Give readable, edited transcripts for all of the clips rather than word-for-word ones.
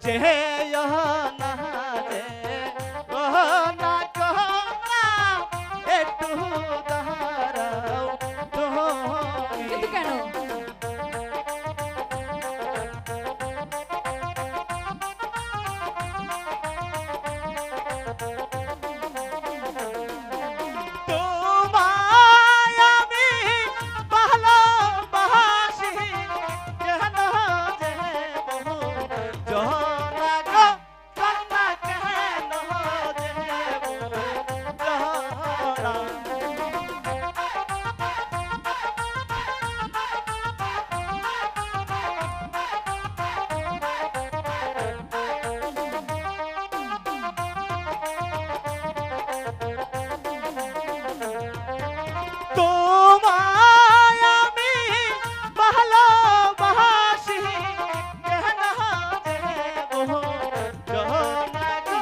চেয়েও না রে ও না কহো না একটু দাঁড়াও তুমি কিন্তু কেন? তোমায় আমি ভালোবাসি কেন যে বহু জনা গো কন্যা কেন যে বহু জনা তোমায় আমি ভালোবাসি কেন যে বহু জনা গো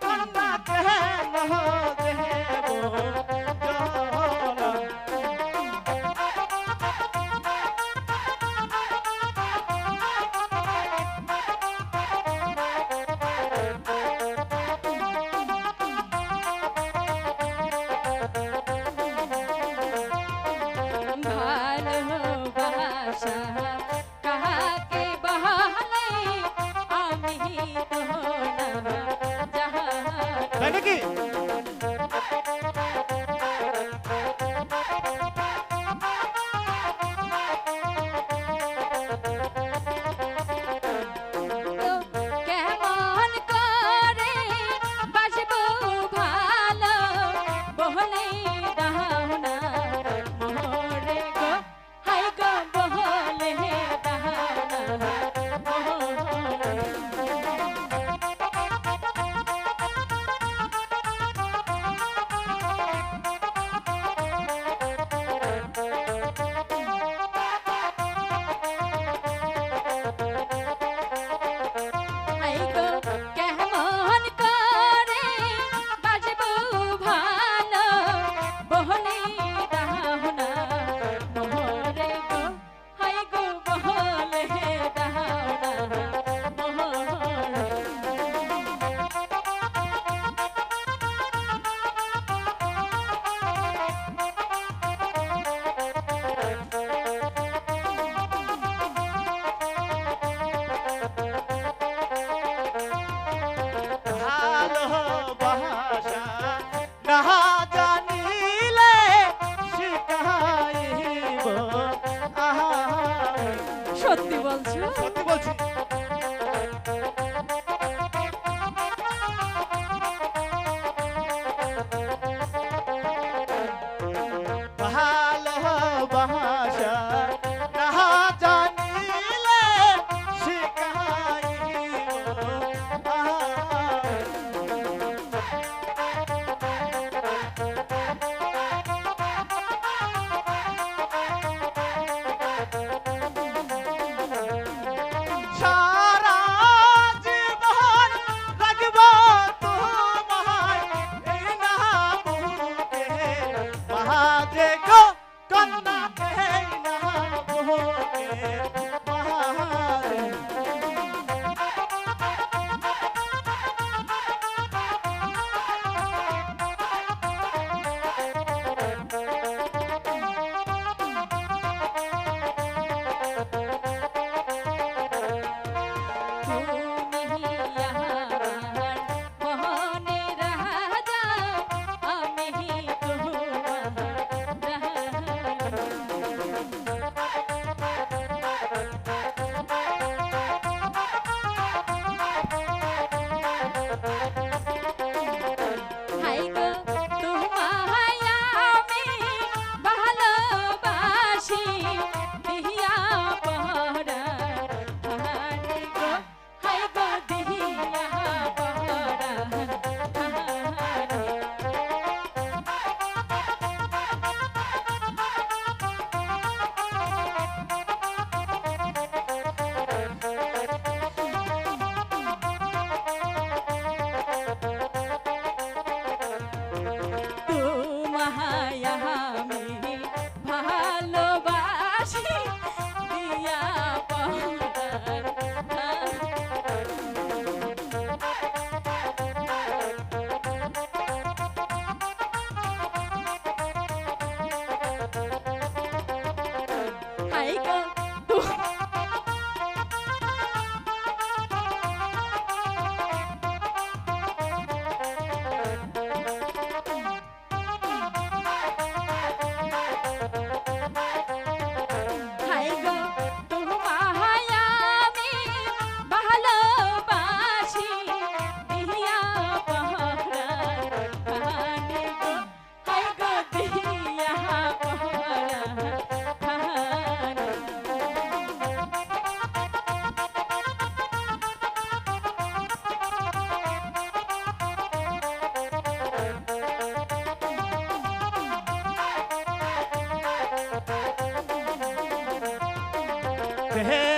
কন্যা কেন যে বহু জনা ভালোবাসা কাহাকে বলে আমি তো না জানি। তাই নাকি তো কেমন করে বাসবো ভালো বলে দাও না মোরে গো, হাই গো বলে দাও না মোরে। হাই গো কেমন করে বাজবো ভালো বলে দাও না মোরে গো, হাই গো বলে দাও না মোরে। ভালোবাসা না জানিলে শিখাইব আহা সত্যি বলছো? সত্যি বলছি ভালোবাসা না জানিলে শিখাইব আহা সা হে